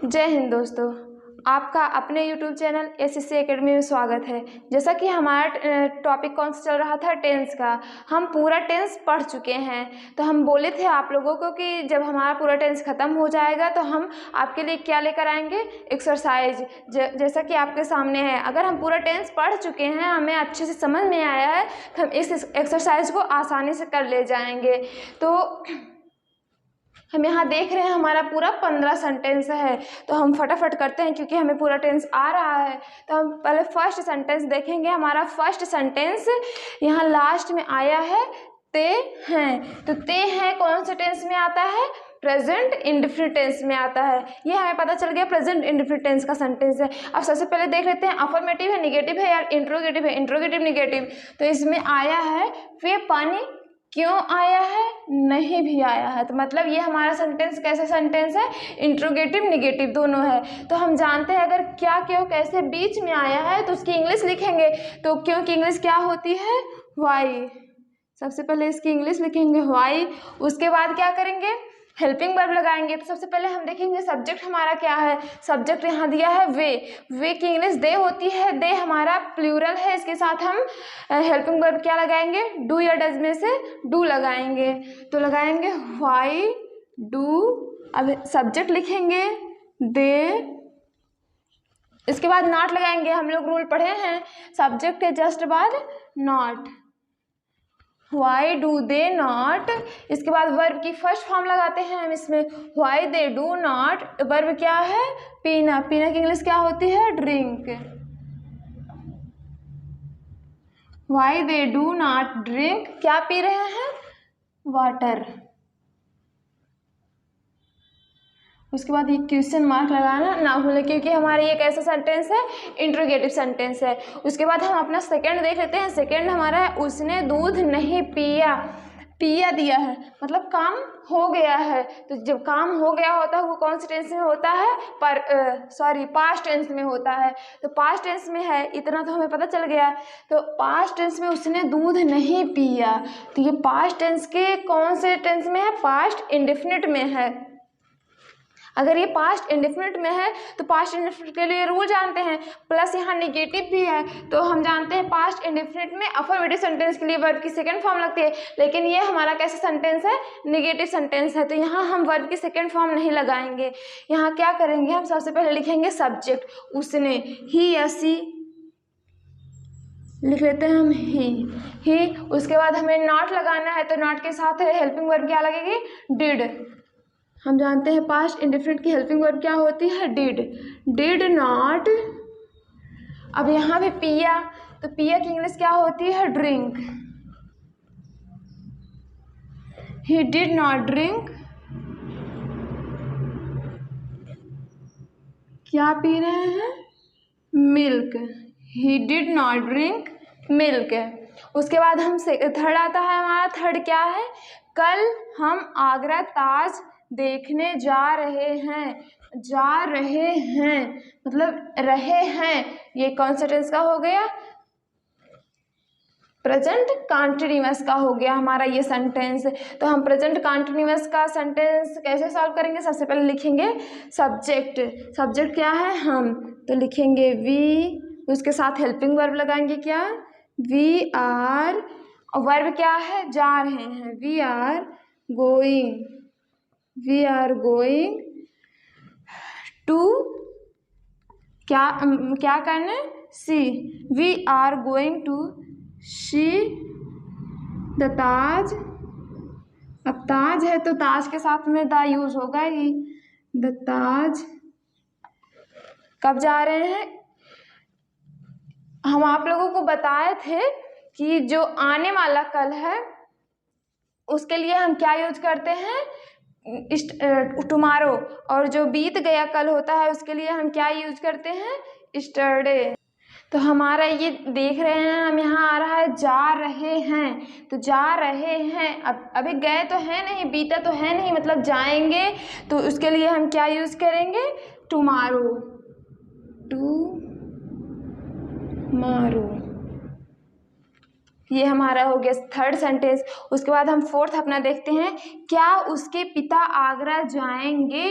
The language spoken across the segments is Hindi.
जय हिंद दोस्तों, आपका अपने YouTube चैनल SSC एकेडमी में स्वागत है। जैसा कि हमारा टॉपिक कौन सा चल रहा था, टेंस का। हम पूरा टेंस पढ़ चुके हैं। तो हम बोले थे आप लोगों को कि जब हमारा पूरा टेंस ख़त्म हो जाएगा तो हम आपके लिए क्या लेकर आएंगे, एक्सरसाइज। जैसा कि आपके सामने है, अगर हम पूरा टेंस पढ़ चुके हैं, हमें अच्छे से समझ में आया है, तो हम इस एक्सरसाइज को आसानी से कर ले जाएंगे। तो हम यहाँ देख रहे हैं हमारा पूरा 15 सेंटेंस है। तो हम फटाफट करते हैं क्योंकि हमें पूरा टेंस आ रहा है। तो हम पहले फर्स्ट सेंटेंस देखेंगे। हमारा फर्स्ट सेंटेंस यहाँ लास्ट में आया है, ते हैं। तो ते हैं कौन से टेंस में आता है? प्रेजेंट इंडेफिनिट टेंस में आता है। ये हमें पता चल गया प्रेजेंट इंडेफिनिट टेंस का सेंटेंस है। अब सबसे पहले देख लेते हैं अफर्मेटिव है, निगेटिव है या इंट्रोगेटिव है। इंट्रोगेटिव निगेटिव, तो इसमें आया है वे पानी क्यों आया है, नहीं भी आया है। तो मतलब ये हमारा सेंटेंस कैसा सेंटेंस है? इंट्रोगेटिव निगेटिव दोनों है। तो हम जानते हैं अगर क्या क्यों कैसे बीच में आया है तो उसकी इंग्लिश लिखेंगे। तो क्यों की इंग्लिश क्या होती है? व्हाई। सबसे पहले इसकी इंग्लिश लिखेंगे व्हाई। उसके बाद क्या करेंगे? हेल्पिंग वर्ब लगाएंगे। तो सबसे पहले हम देखेंगे सब्जेक्ट हमारा क्या है। सब्जेक्ट यहाँ दिया है वे। वे की इंग्लिश दे होती है। दे हमारा प्लूरल है। इसके साथ हम हेल्पिंग वर्ब क्या लगाएंगे? डू या डज में से डू लगाएंगे। तो लगाएंगे व्हाई डू। अब सब्जेक्ट लिखेंगे दे। इसके बाद नॉट लगाएंगे। हम लोग रूल पढ़े हैं, सब्जेक्ट के जस्ट बाद not. Why do they not? इसके बाद वर्ब की फर्स्ट फॉर्म लगाते हैं हम इसमें। Why they do not, verb क्या है? पीना। पीना की इंग्लिश क्या होती है? Drink. Why they do not drink, क्या पी रहे हैं? वाटर। उसके बाद ये क्वेश्चन मार्क लगाना ना भूलें क्योंकि हमारा ये कैसा सेंटेंस है? इंट्रोगेटिव सेंटेंस है। उसके बाद हम अपना सेकंड देख लेते हैं। सेकंड हमारा है उसने दूध नहीं पिया। पिया दिया है मतलब काम हो गया है। तो जब काम हो गया होता है वो कौन से टेंस में होता है? पास्ट टेंस में होता है। तो पास्ट टेंस में है, इतना तो हमें पता चल गया। तो पास्ट टेंस में उसने दूध नहीं पिया। तो ये पास्ट टेंस के कौन से टेंस में है? पास्ट इंडेफिनिट में है। अगर ये पास्ट इंडेफिनिट में है तो पास्ट इंडेफिनिट के लिए रूल जानते हैं, प्लस यहाँ निगेटिव भी है। तो हम जानते हैं पास्ट इंडेफिनिट में अफर्मेटिव सेंटेंस के लिए वर्ब की सेकंड फॉर्म लगती है, लेकिन ये हमारा कैसा सेंटेंस है? निगेटिव सेंटेंस है। तो यहाँ हम वर्ब की सेकंड फॉर्म नहीं लगाएंगे। यहाँ क्या करेंगे? हम सबसे पहले लिखेंगे सब्जेक्ट उसने, ही या सी लिख लेते हैं हम ही। उसके बाद हमें नॉट लगाना है। तो नॉट के साथ हेल्पिंग वर्ब क्या लगेगी? डिड। हम जानते हैं पास्ट इंडेफिनिट की हेल्पिंग वर्ब क्या होती है? डिड। Did not. अब यहाँ भी पिया, तो पिया की इंग्लिश क्या होती है? Drink. He did not drink, क्या पी रहे हैं? Milk. He did not drink milk. उसके बाद हम थर्ड आता है हमारा। थर्ड क्या है? कल हम आगरा ताज देखने जा रहे हैं। जा रहे हैं मतलब रहे हैं, ये कौन सा टेंस का हो गया? प्रेजेंट कंटिन्यूअस का हो गया हमारा ये सेंटेंस। तो हम प्रेजेंट कंटिन्यूअस का सेंटेंस कैसे सॉल्व करेंगे? सबसे पहले लिखेंगे सब्जेक्ट। सब्जेक्ट क्या है? हम। तो लिखेंगे वी। उसके साथ हेल्पिंग वर्ब लगाएंगे क्या? We are. और वर्ब क्या है? जा रहे हैं। We are going. We are going to क्या करने? See. We are going to see the Taj. अब ताज है तो ताज के साथ में द यूज होगा ही। द ताज। कब जा रहे हैं? हम आप लोगों को बताए थे कि जो आने वाला कल है उसके लिए हम क्या यूज करते हैं? टुमारो। और जो बीत गया कल होता है उसके लिए हम क्या यूज करते हैं? स्टरडे। तो हमारा ये देख रहे हैं हम, यहाँ आ रहा है जा रहे हैं। तो जा रहे हैं, अब अभी गए तो है नहीं, बीता तो है नहीं, मतलब जाएंगे। तो उसके लिए हम क्या यूज करेंगे? टुमारो। टुमारो। ये हमारा हो गया थर्ड सेंटेंस। उसके बाद हम फोर्थ अपना देखते हैं, क्या उसके पिता आगरा जाएंगे,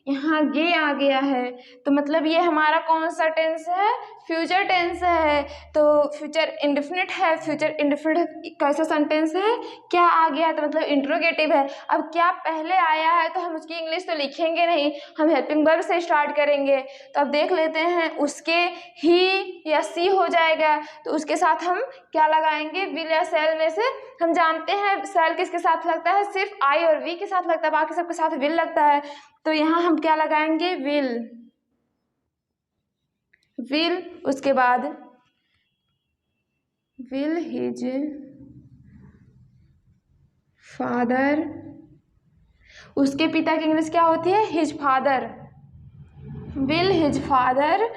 यहाँ गे आ गया है, तो मतलब ये हमारा कौन सा टेंस है, फ्यूचर टेंस है। तो फ्यूचर इंडेफिनिट है, फ्यूचर इंडेफिनिट कैसा सेंटेंस है, क्या आ गया तो मतलब इंट्रोगेटिव है। अब क्या पहले आया है तो हम उसकी इंग्लिश तो लिखेंगे नहीं, हम हेल्पिंग वर्ब से स्टार्ट करेंगे। तो अब देख लेते हैं, उसके ही या सी हो जाएगा, तो उसके साथ हम क्या लगाएंगे, विल या सेल में से। हम जानते हैं सेल किसके साथ लगता है, सिर्फ आई और वी के साथ लगता है, बाकी सबके साथ विल लगता है। तो यहाँ हम क्या लगाएंगे, विल, विल। उसके बाद विल हिज फादर, उसके पिता की इंग्लिश क्या होती है, his father. Will his father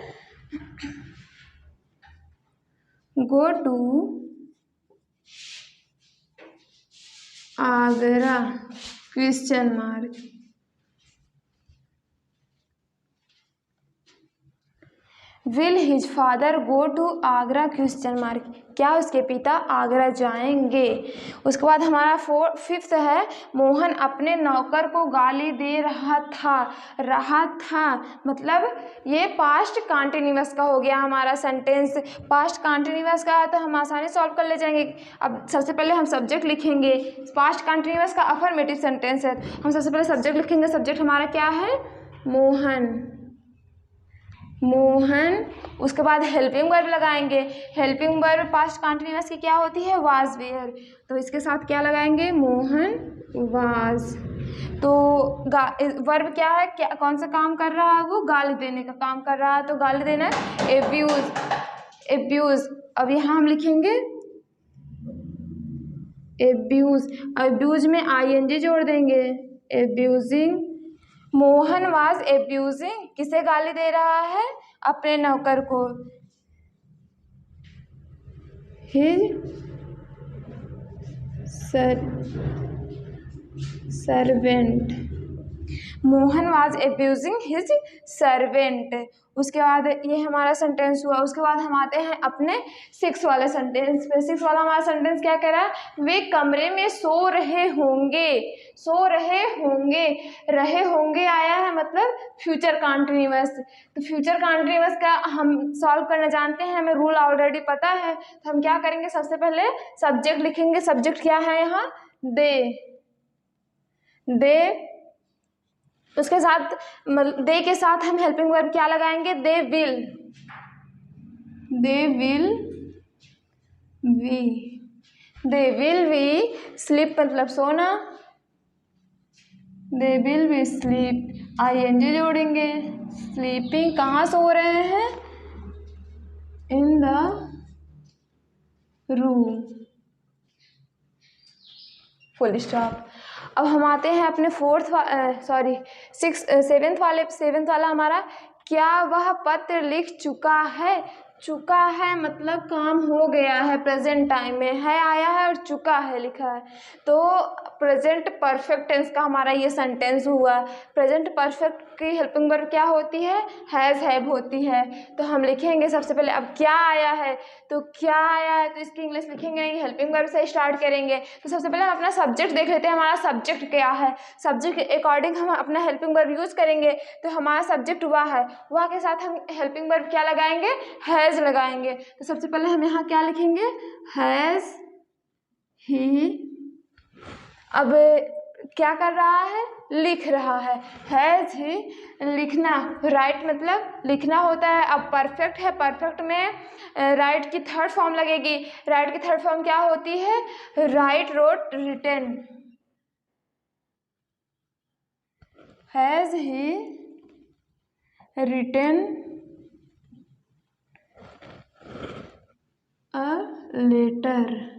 go to Agra, question mark. Will his father go to Agra, question mark, क्या उसके पिता आगरा जाएंगे। उसके बाद हमारा फिफ्थ है, मोहन अपने नौकर को गाली दे रहा था, मतलब ये पास्ट कंटिन्यूअस का हो गया हमारा सेंटेंस। पास्ट कंटिन्यूअस का है तो हम आसानी सॉल्व कर ले जाएंगे। अब सबसे पहले हम सब्जेक्ट लिखेंगे, पास्ट कंटिन्यूअस का अफर्मेटिव सेंटेंस है, हम सबसे पहले सब्जेक्ट लिखेंगे। सब्जेक्ट हमारा क्या है, मोहन, मोहन। उसके बाद हेल्पिंग वर्ब लगाएंगे, हेल्पिंग वर्ब पास्ट कंटिन्यूअस की क्या होती है, वाज वेयर, तो इसके साथ क्या लगाएंगे, मोहन वाज। तो वर्ब क्या है, क्या कौन सा काम कर रहा है, वो गाली देने का काम कर रहा है, तो गाली देना है एब्यूज, एब्यूज। अब यहाँ हम लिखेंगे एब्यूज, एब्यूज में ING जोड़ देंगे, एब्यूजिंग। मोहन वाज एब्यूजिंग, किसे गाली दे रहा है, अपने नौकर को, his servant. Mohan was abusing his servant. उसके बाद ये हमारा सेंटेंस हुआ। उसके बाद हम आते हैं अपने 6 वाले सेंटेंस पे। 6 वाला हमारा सेंटेंस क्या कह रहा है, वे कमरे में सो रहे होंगे, सो रहे होंगे, रहे होंगे आया है मतलब फ्यूचर कंटिन्यूअस। तो फ्यूचर कंटिन्यूअस का हम सॉल्व करना जानते हैं, हमें रूल ऑलरेडी पता है। तो हम क्या करेंगे, सबसे पहले सब्जेक्ट लिखेंगे। सब्जेक्ट क्या है यहाँ, दे, दे। उसके साथ दे के साथ हम हेल्पिंग वर्ब क्या लगाएंगे, they will, they will we, they will we sleep मतलब सोना, they will we sleep, ING जोड़ेंगे, स्लीपिंग कहाँ सो रहे हैं, in the room, full stop. अब हम आते हैं अपने सेवेंथ वाला हमारा, क्या वह पत्र लिख चुका है, चुका है मतलब काम हो गया है, प्रेजेंट टाइम में है आया है और चुका है लिखा है, तो प्रेजेंट परफेक्ट टेंस का हमारा ये सेंटेंस हुआ। प्रेजेंट परफेक्ट की हेल्पिंग वर्ब क्या होती है, हैज़ हैव होती है। तो हम लिखेंगे सबसे पहले, अब क्या आया है, तो क्या आया है तो इसकी इंग्लिश लिखेंगे नहीं, हेल्पिंग वर्ब से स्टार्ट करेंगे। तो सबसे पहले हम अपना सब्जेक्ट देख लेते हैं, हमारा सब्जेक्ट क्या है, सब्जेक्ट के अकॉर्डिंग हम अपना हेल्पिंग वर्ब यूज़ करेंगे। तो हमारा सब्जेक्ट हुआ है, वह के साथ हम हेल्पिंग वर्ब क्या लगाएंगे, हैज़ लगाएंगे। तो सबसे पहले हम यहाँ क्या लिखेंगे, हैज़ ही। अब क्या कर रहा है, लिख रहा है, हैज़ ही, लिखना, राइट मतलब लिखना होता है। अब परफेक्ट है, परफेक्ट में राइट की थर्ड फॉर्म लगेगी। राइट की थर्ड फॉर्म क्या होती है, write, wrote, written. Has he written a letter,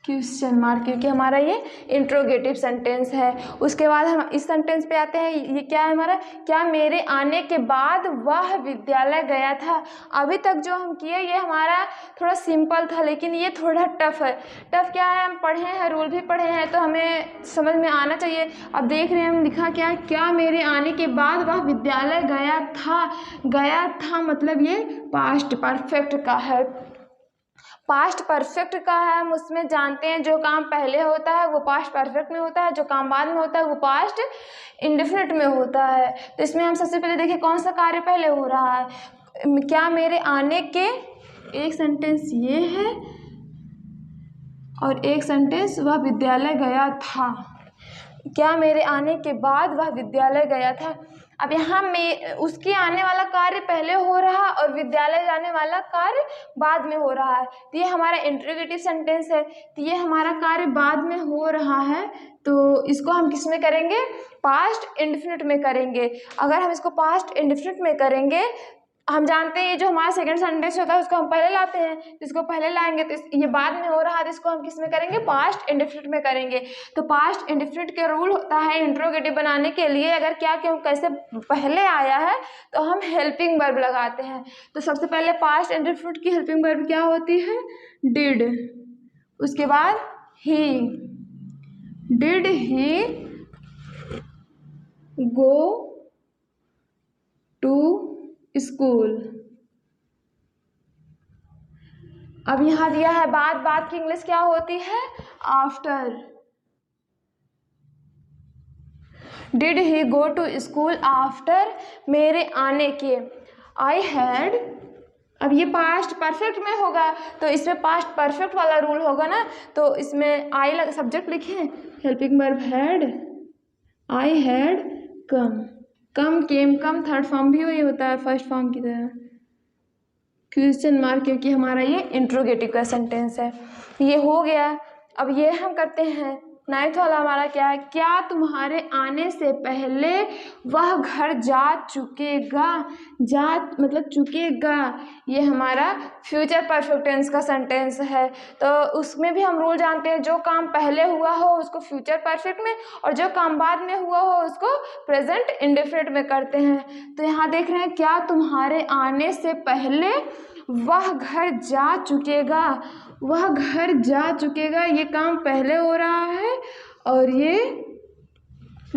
question mark, क्योंकि हमारा ये इंट्रोगेटिव सेंटेंस है। उसके बाद हम इस सेंटेंस पे आते हैं, ये क्या है हमारा, क्या मेरे आने के बाद वह विद्यालय गया था। अभी तक जो हम किए ये हमारा थोड़ा सिंपल था, लेकिन ये थोड़ा टफ है। टफ क्या है, हम पढ़े हैं, रूल भी पढ़े हैं, तो हमें समझ में आना चाहिए। अब देख रहे हैं हम लिखा क्या है, क्या मेरे आने के बाद वह विद्यालय गया था। गया था मतलब ये पास्ट परफेक्ट का है, पास्ट परफेक्ट का है, हम उसमें जानते हैं जो काम पहले होता है वो पास्ट परफेक्ट में होता है, जो काम बाद में होता है वो पास्ट इंडेफिनिट में होता है। तो इसमें हम सबसे पहले देखें कौन सा कार्य पहले हो रहा है। क्या मेरे आने के, एक सेंटेंस ये है और एक सेंटेंस वह विद्यालय गया था। क्या मेरे आने के बाद वह विद्यालय गया था। अब यहाँ में उसके आने वाला कार्य पहले हो रहा और विद्यालय जाने वाला कार्य बाद में हो रहा है, तो ये हमारा इंट्रोगेटिव सेंटेंस है। तो ये हमारा कार्य बाद में हो रहा है, तो इसको हम किस में करेंगे, पास्ट इंडेफिनिट में करेंगे। अगर हम इसको पास्ट इंडेफिनिट में करेंगे, हम जानते हैं ये जो हमारा सेकंड सेंटेंस होता है उसको हम पहले लाते हैं, इसको पहले लाएंगे तो ये बाद में हो रहा है, तो इसको हम किस में करेंगे, पास्ट इंडेफिनिट में करेंगे। तो पास्ट इंडेफिनिट के रूल होता है इंट्रोगेटिव बनाने के लिए, अगर क्या क्यों कैसे पहले आया है तो हम हेल्पिंग वर्ब लगाते हैं। तो सबसे पहले पास्ट इंडेफिनिट की हेल्पिंग वर्ब क्या होती है, डिड। उसके बाद ही, did he go to school. अब यहां दिया है बाद, बाद की इंग्लिश क्या होती है, after. Did he go to school after, मेरे आने के। आई हैड, अब ये पास्ट परफेक्ट में होगा तो इसमें पास्ट परफेक्ट वाला रूल होगा ना, तो इसमें आई सब्जेक्ट लिखे, helping verb had, I had come. Come, came, come third form भी वही होता है फर्स्ट फॉर्म की तरह, क्वेश्चन मार्क, क्योंकि हमारा ये इंट्रोगेटिव का सेंटेंस है। ये हो गया। अब ये हम करते हैं नाइन्थ वाला हमारा क्या है, क्या तुम्हारे आने से पहले वह घर जा चुकेगा। जा मतलब चुकेगा, ये हमारा फ्यूचर परफेक्ट टेंस का सेंटेंस है। तो उसमें भी हम रूल जानते हैं, जो काम पहले हुआ हो उसको फ्यूचर परफेक्ट में और जो काम बाद में हुआ हो उसको प्रेजेंट इंडेफिनिट में करते हैं। तो यहाँ देख रहे हैं, क्या तुम्हारे आने से पहले वह घर जा चुकेगा। वह घर जा चुकेगा, ये काम पहले हो रहा है और ये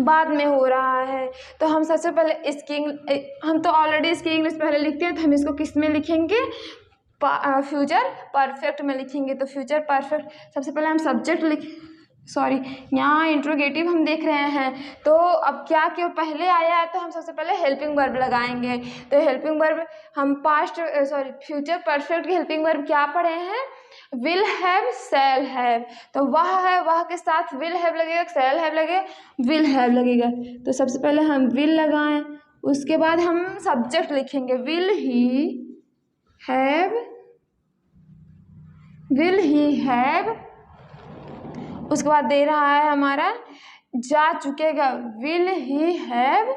बाद में हो रहा है। तो हम सबसे पहले इसकी, हम तो ऑलरेडी इसकी इंग्लिश पहले लिखते हैं, तो हम इसको किस में लिखेंगे, फ्यूचर परफेक्ट में लिखेंगे। तो फ्यूचर परफेक्ट सबसे पहले हम सब्जेक्ट यहाँ इंट्रोगेटिव हम देख रहे हैं, तो अब क्या क्यों पहले आया है, तो हम सबसे पहले हेल्पिंग वर्ब लगाएंगे। तो हेल्पिंग वर्ब हम फ्यूचर परफेक्ट की हेल्पिंग वर्ब क्या पढ़े हैं, विल हैव, शैल हैव। तो वह है, वह के साथ विल हैव लगेगा, शैल हैव लगेगा, विल हैव लगेगा। तो सबसे पहले हम विल लगाएं, उसके बाद हम सब्जेक्ट लिखेंगे, विल ही हैव। उसके बाद दे रहा है हमारा जा चुकेगा, will he have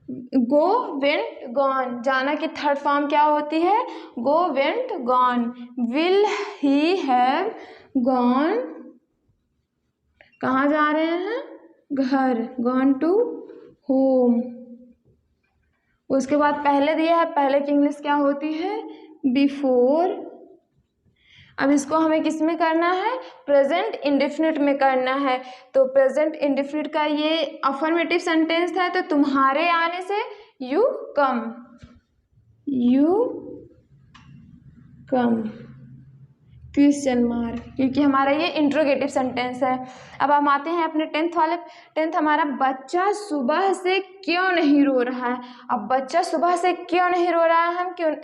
go, went, gone. जाना की थर्ड फॉर्म क्या होती है, go, went, gone. Will he have gone, कहाँ जा रहे हैं, घर, गॉन टू होम। उसके बाद पहले दिया है, पहले की इंग्लिश क्या होती है, बिफोर। अब इसको हमें किस में करना है, प्रेजेंट इंडेफिनिट में करना है। तो प्रेजेंट इंडेफिनिट का ये अफर्मेटिव सेंटेंस है, तो तुम्हारे आने से यू कम, क्वेश्चन मार्क, क्योंकि हमारा ये इंट्रोगेटिव सेंटेंस है। अब हम आते हैं अपने टेंथ हमारा, बच्चा सुबह से क्यों नहीं रो रहा है। अब बच्चा सुबह से क्यों नहीं रो रहा है,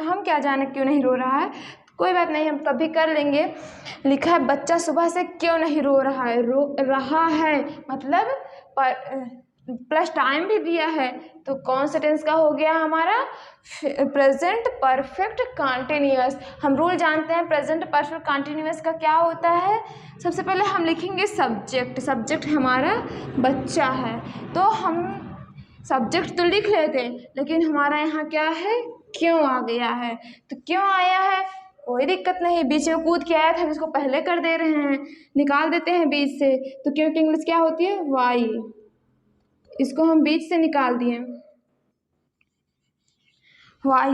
हम क्या जाने क्यों नहीं रो रहा है, कोई बात नहीं, हम तभी कर लेंगे। लिखा है बच्चा सुबह से क्यों नहीं रो रहा है, रो रहा है मतलब प्लस टाइम भी दिया है, तो कौन सा टेंस का हो गया हमारा, प्रेजेंट परफेक्ट कॉन्टिन्यूअस। हम रूल जानते हैं प्रेजेंट परफेक्ट कॉन्टिन्यूअस का क्या होता है। सबसे पहले हम लिखेंगे सब्जेक्ट हमारा बच्चा है, तो हम सब्जेक्ट तो लिख लेते हैं, लेकिन हमारा यहाँ क्या है, क्यों आ गया है। तो क्यों आया है, कोई दिक्कत नहीं, बीच में कूद के आया था, हम इसको पहले कर दे रहे हैं, निकाल देते हैं बीच से। तो क्यों की इंग्लिश क्या होती है, वाई। इसको हम बीच से निकाल दिए, वाई।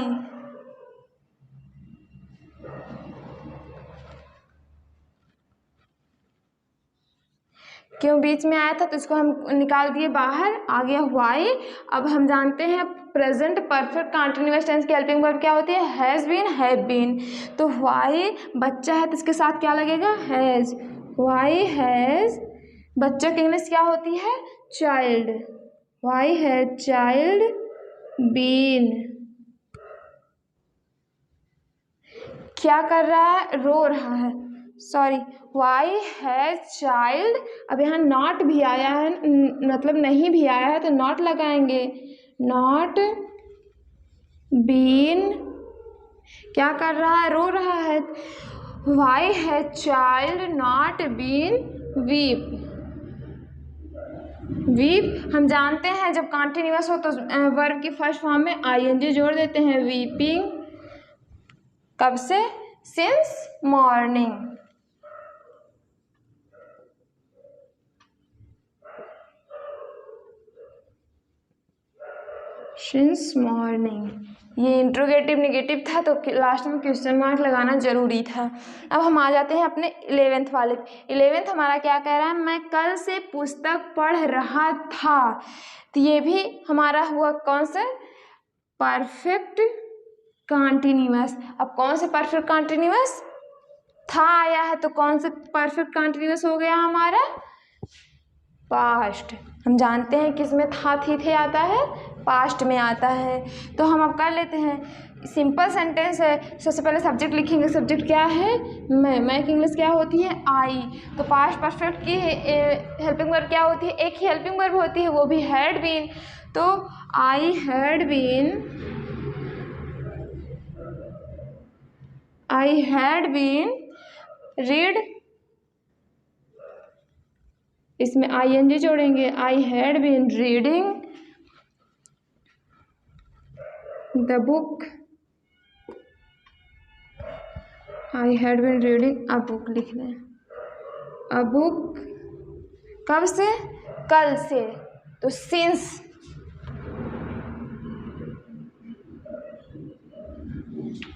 क्यों बीच में आया था, तो इसको हम निकाल दिए बाहर, आ गया वाई। अब हम जानते हैं प्रेजेंट परफेक्ट कंटीन्यूअस टेंस की हेल्पिंग वर्ब क्या होती है, हैज़ बीन, हैव बीन। तो वाई बच्चा है तो इसके साथ क्या लगेगा, हैज़। वाई हैज़, बच्चा की इंग्लिश क्या होती है, child. Why has child been, क्या कर रहा है, रो रहा है, सॉरी। वाई हैज चाइल्ड, अब यहाँ नॉट भी आया है, मतलब नहीं भी आया है, तो नॉट लगाएंगे। नॉट बीन, क्या कर रहा है, रो रहा है। Why has child not been weep. Weep हम जानते हैं जब कंटिन्यूअस हो तो वर्ब की फर्स्ट फॉर्म में आईएनजी जोड़ देते हैं, वीपिंग। कब से, सिंस मॉर्निंग। सिंस मॉर्निंग, ये इंट्रोगेटिव निगेटिव था तो लास्ट में क्वेश्चन मार्क लगाना जरूरी था। अब हम आ जाते हैं अपने 11th वाले। 11th हमारा क्या कह रहा है, मैं कल से पुस्तक पढ़ रहा था। तो ये भी हमारा हुआ कौन सा, परफेक्ट कंटीन्यूअस। अब कौन से परफेक्ट कंटीन्यूअस, था आया है तो कौन से परफेक्ट कंटीन्यूअस हो गया हमारा, पास्ट। हम जानते हैं किस में था, थी थे आता है, पास्ट में आता है। तो हम अब कर लेते हैं, सिंपल सेंटेंस है। सबसे पहले सब्जेक्ट लिखेंगे, सब्जेक्ट क्या है, मैं की इंग्लिश क्या होती है, आई। तो पास्ट परफेक्ट की हेल्पिंग वर्ब क्या होती है, एक ही हेल्पिंग वर्ब होती है, वो भी हैड बीन। तो I had been, I had been read, इसमें आईएनजी जोड़ेंगे, I had been reading the book, I had been reading a book लिख दें, अ बुक। कब से, कल से, तो सिंस।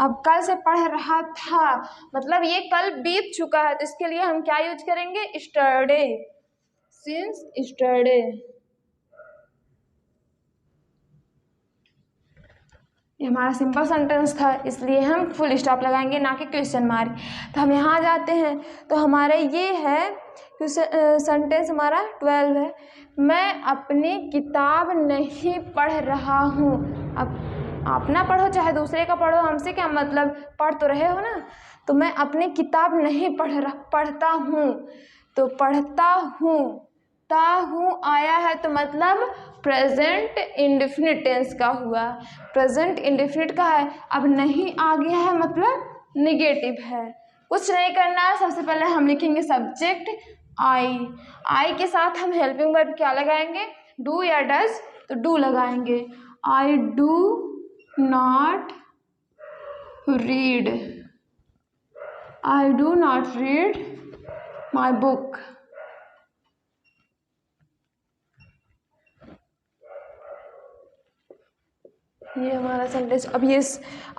अब कल से पढ़ रहा था मतलब ये कल बीत चुका है, तो इसके लिए हम क्या यूज करेंगे, स्टरडे, सिंस स्टरडे। ये हमारा सिंपल सेंटेंस था, इसलिए हम फुल स्टॉप लगाएंगे, ना कि क्वेश्चन मार्क। तो हम यहाँ जाते हैं, तो हमारे ये है सेंटेंस हमारा 12 है, मैं अपनी किताब नहीं पढ़ रहा हूँ। अब अपना पढ़ो चाहे दूसरे का पढ़ो, हमसे क्या मतलब, पढ़ तो रहे हो ना। तो मैं अपनी किताब नहीं पढ़ता हूँ, तो पढ़ता हूँ, ता हूँ आया है तो मतलब प्रेजेंट इंडेफिनिट टेंस का हुआ, प्रेजेंट इंडेफिनिट का है। अब नहीं आ गया है मतलब निगेटिव है, कुछ नहीं करना है। सबसे पहले हम लिखेंगे सब्जेक्ट आई, आई के साथ हम हेल्पिंग वर्ब क्या लगाएंगे, डू या डज, तो डू लगाएंगे। I do not read, I do not read my book. ये हमारा सेंटेंस। अब ये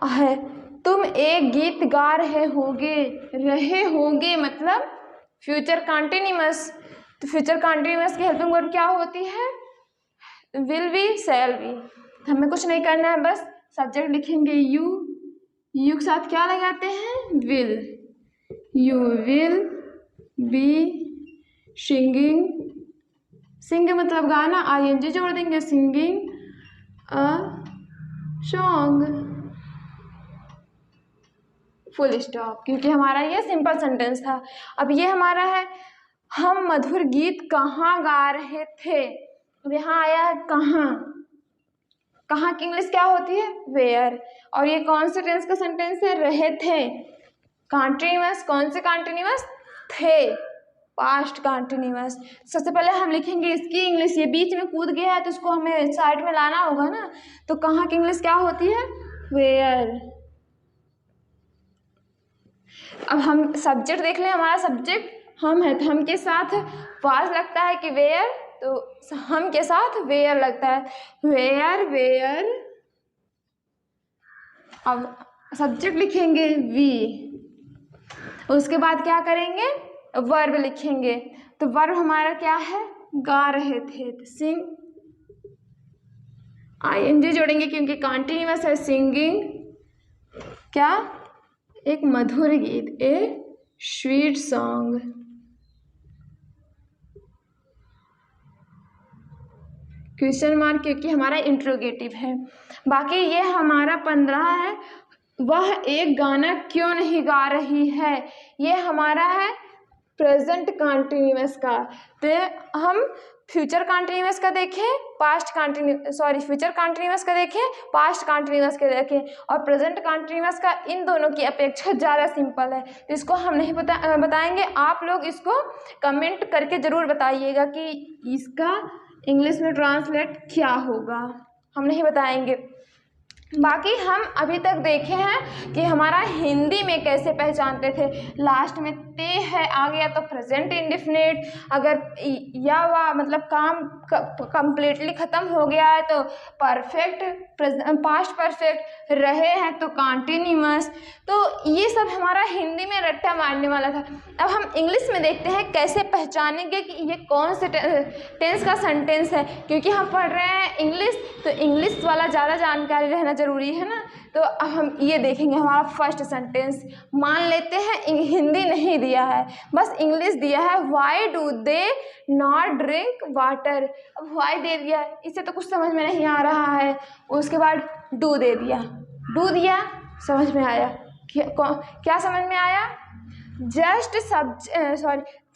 है, तुम एक गीत गा रहे होगे मतलब फ्यूचर कंटिन्यूअस। तो फ्यूचर कंटिन्यूअस की हेल्पिंग वर्ब क्या होती है, विल बी, शैल बी। हमें कुछ नहीं करना है, बस सब्जेक्ट लिखेंगे यू, यू के साथ क्या लगाते हैं, will. You will be singing, sing मतलब गाना, आईएनजी जोड़ देंगे, singing a song, full stop, क्योंकि हमारा ये सिंपल सेंटेंस था। अब ये हमारा है, हम मधुर गीत कहाँ गा रहे थे। अब यहाँ आया है कहाँ, कहाँ की इंग्लिश क्या होती है, वेयर। और ये कौन से टेंस का सेंटेंस है, रहे थे, कंटिन्यूअस। कौन से कंटिन्यूअस, थे, पास्ट कंटिन्यूअस। सबसे पहले हम लिखेंगे इसकी इंग्लिश, ये बीच में कूद गया है तो इसको हमें साइड में लाना होगा ना। तो कहाँ की इंग्लिश क्या होती है, वेयर। अब हम सब्जेक्ट देख लें, हमारा सब्जेक्ट हम है, तो हम के साथ वाज लगता है कि वेयर, तो हम के साथ वेयर लगता है, वेयर वेयर। अब सब्जेक्ट लिखेंगे वी, उसके बाद क्या करेंगे, वर्ब लिखेंगे तो वर्ब हमारा क्या है, गा रहे थे, तो सिंग, ING जोड़ेंगे क्योंकि कॉन्टिन्यूअस है, सिंगिंग, क्या, एक मधुर गीत, ए स्वीट सॉन्ग। क्वेश्चन मार्क क्योंकि हमारा इंट्रोगेटिव है। बाकी ये हमारा 15 है, वह एक गाना क्यों नहीं गा रही है, ये हमारा है प्रेजेंट कॉन्टिन्यूअस का। तो हम फ्यूचर कॉन्टिन्यूअस का देखें, फ्यूचर कॉन्टिन्यूअस का देखें, पास्ट कॉन्टिन्यूअस का देखें, और प्रेजेंट कॉन्टिन्यूअस का इन दोनों की अपेक्षा ज़्यादा सिंपल है। इसको हम नहीं बताएंगे, आप लोग इसको कमेंट करके ज़रूर बताइएगा कि इसका इंग्लिश में ट्रांसलेट क्या होगा, हम नहीं बताएंगे। बाकी हम अभी तक देखे हैं कि हमारा हिंदी में कैसे पहचानते थे, लास्ट में ते है आ गया तो प्रेजेंट इंडेफिनिट, अगर या वा मतलब काम कंप्लीटली ख़त्म हो गया है तो परफेक्ट, पास्ट परफेक्ट, रहे हैं तो कॉन्टिन्यूअस। तो ये सब हमारा हिंदी में रट्टा मारने वाला था। अब हम इंग्लिश में देखते हैं कैसे पहचानेंगे कि ये कौन से टेंस का सेंटेंस है, क्योंकि हम पढ़ रहे हैं इंग्लिश, तो इंग्लिश वाला ज़्यादा जानकारी रहना ज़रूरी है ना। तो अब हम ये देखेंगे हमारा फर्स्ट सेंटेंस, मान लेते हैं हिंदी नहीं दिया है, बस इंग्लिश दिया है, why do they not drink water. अब वाई दे दिया, इससे तो कुछ समझ में नहीं आ रहा है, उसके बाद डू दे दिया, डू दिया, समझ में आया, क्या समझ में आया,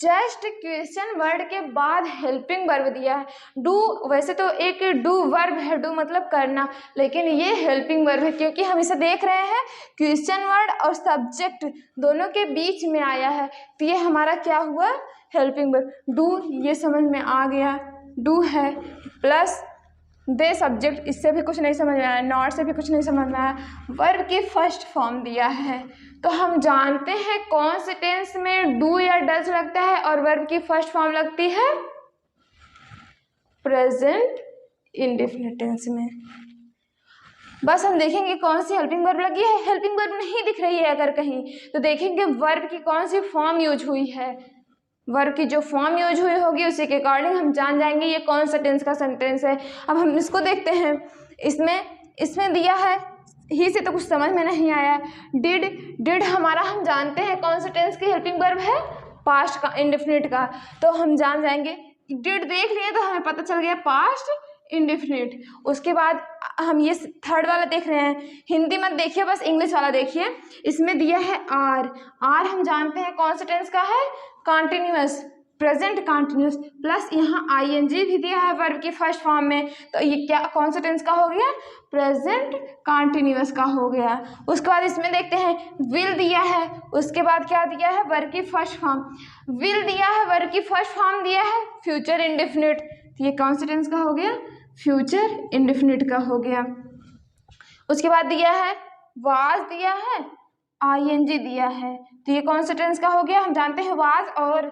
जस्ट क्वेश्चन वर्ड के बाद हेल्पिंग वर्ब दिया है। डू वैसे तो एक डू वर्ब है, डू मतलब करना, लेकिन ये हेल्पिंग वर्ब है क्योंकि हम इसे देख रहे हैं क्वेश्चन वर्ड और सब्जेक्ट दोनों के बीच में आया है, तो ये हमारा क्या हुआ, हेल्पिंग वर्ब। डू ये समझ में आ गया, डू है प्लस दे सब्जेक्ट, इससे भी कुछ नहीं समझ में आया, नॉट से भी कुछ नहीं समझ में आया, वर्ब की फर्स्ट फॉर्म दिया है। तो हम जानते हैं कौन से टेंस में डू या डज लगता है और वर्ब की फर्स्ट फॉर्म लगती है प्रेजेंट इंडेफिनिट टेंस में। बस हम देखेंगे कौन सी हेल्पिंग वर्ब लगी है, हेल्पिंग वर्ब नहीं दिख रही है अगर कहीं तो देखेंगे वर्ब की कौन सी फॉर्म यूज हुई है, वर्ब की जो फॉर्म यूज हुई होगी उसी के अकॉर्डिंग हम जान जाएंगे ये कौन सा टेंस का सेंटेंस है। अब हम इसको देखते हैं, इसमें दिया है ही से तो कुछ समझ में नहीं आया, डिड हमारा हम जानते हैं कौन सा टेंस की हेल्पिंग वर्ब है, पास्ट का इंडेफिनिट का, तो हम जान जाएंगे, डिड देख लिए तो हमें पता चल गया पास्ट इंडेफिनिट। उसके बाद हम ये थर्ड वाला देख रहे हैं, हिंदी मत देखिए बस इंग्लिश वाला देखिए, इसमें दिया है आर हम जानते हैं कौन सा टेंस का है, कॉन्टिन्यूअस, प्रेजेंट कॉन्टिन्यूअस, प्लस यहाँ ING भी दिया है वर्ब की फर्स्ट फॉर्म में, तो ये क्या कौन सा टेंस का हो गया, प्रेजेंट कॉन्टिन्यूअस का हो गया। उसके बाद इसमें देखते हैं विल दिया है, उसके बाद क्या दिया है, वर्ब की फर्स्ट फॉर्म, विल दिया है, वर्ब की फर्स्ट फॉर्म दिया है फ्यूचर इंडेफिनिट, तो ये कौन सा टेंस का हो गया, फ्यूचर इंडेफिनिट का हो गया। उसके बाद दिया है वाज दिया है, ING दिया है, तो ये कौन सा टेंस का हो गया, हम जानते हैं वाज, और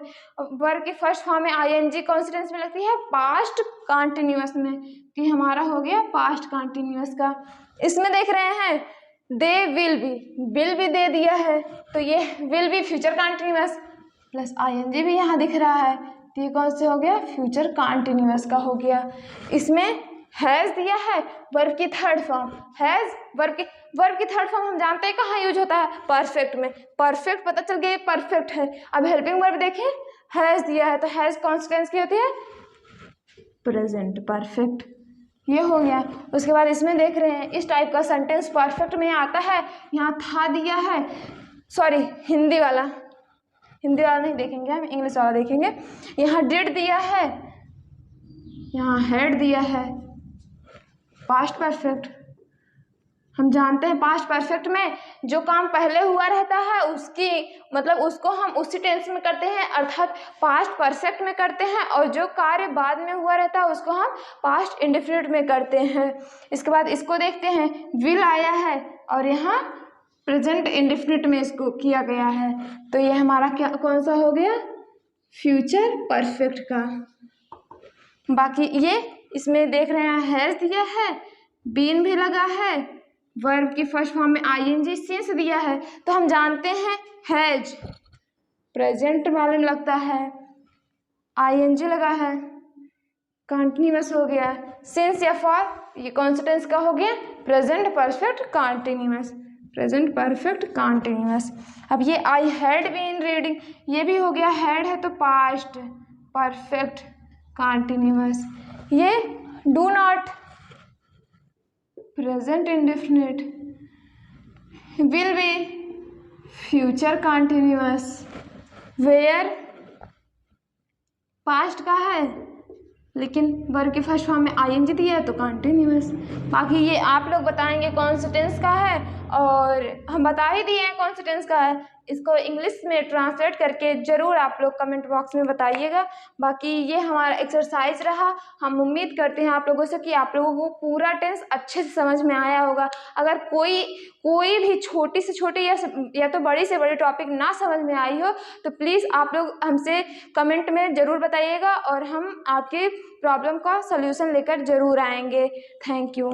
वर्ब की फर्स्ट फॉर्म में ING कौन सा टेंस में लगती है, पास्ट कॉन्टिन्यूअस में, तो ये हमारा हो गया पास्ट कॉन्टिन्यूअस का। इसमें देख रहे हैं दे विल भी दे दिया है, तो ये विल भी फ्यूचर कॉन्टिन्यूअस प्लस ING भी यहाँ दिख रहा है, तो ये कौन से हो गया, फ्यूचर कॉन्टिन्यूअस का हो गया। इसमें हैज़ दिया है, वर्ब की थर्ड फॉर्म, हैज़ वर्ब की थर्ड फॉर्म हम जानते हैं कहाँ यूज होता है, परफेक्ट में, परफेक्ट पता चल गया परफेक्ट है। अब हेल्पिंग वर्ब देखें, हैज़ दिया है, तो हैज़ कौन सा टेंस की होती है, प्रेजेंट परफेक्ट, ये हो गया। उसके बाद इसमें देख रहे हैं इस टाइप का सेंटेंस परफेक्ट में आता है, यहाँ था दिया है, सॉरी हिंदी वाला नहीं देखेंगे, हम इंग्लिश वाला देखेंगे। यहाँ डिड दिया है, यहाँ हैड दिया है, पास्ट परफेक्ट, हम जानते हैं पास्ट परफेक्ट में जो काम पहले हुआ रहता है उसकी मतलब उसको हम उसी टेंस में करते हैं, अर्थात पास्ट परफेक्ट में करते हैं, और जो कार्य बाद में हुआ रहता है उसको हम पास्ट इंडेफिनिट में करते हैं। इसके बाद इसको देखते हैं, विल आया है और यहाँ प्रेजेंट इंडेफिनिट में इसको किया गया है, तो ये हमारा क्या कौन सा हो गया, फ्यूचर परफेक्ट का। बाकी ये इसमें देख रहे हैं हैज़ दिया है, बीन भी लगा है, वर्ब की फर्स्ट फॉर्म में ING सिंस दिया है, तो हम जानते हैं हैज प्रेजेंट मालूम लगता है, ING लगा है, कंटिन्यूअस हो गया। सिंस या फॉर ये कौन सा टेंस का हो गया? Present perfect continuous, present perfect continuous. अब ये आई हैड बीन रीडिंग, ये भी हो गया, हैड है तो पास्ट परफेक्ट कंटिन्यूअस। ये do not present indefinite, will be future continuous, where past का है लेकिन वर्ब के फर्स्ट फॉर्म में ING दिया है तो कंटिन्यूअस। बाकी ये आप लोग बताएंगे कौन सा टेंस का है, और हम बता ही दिए हैं कौन सा टेंस का है। इसको इंग्लिश में ट्रांसलेट करके ज़रूर आप लोग कमेंट बॉक्स में बताइएगा। बाकी ये हमारा एक्सरसाइज रहा। हम उम्मीद करते हैं आप लोगों से कि आप लोगों को पूरा टेंस अच्छे से समझ में आया होगा। अगर कोई भी छोटी से छोटी या तो बड़ी से बड़ी टॉपिक ना समझ में आई हो तो प्लीज़ आप लोग हमसे कमेंट में ज़रूर बताइएगा, और हम आपके प्रॉब्लम का सल्यूशन लेकर ज़रूर आएंगे। Thank you.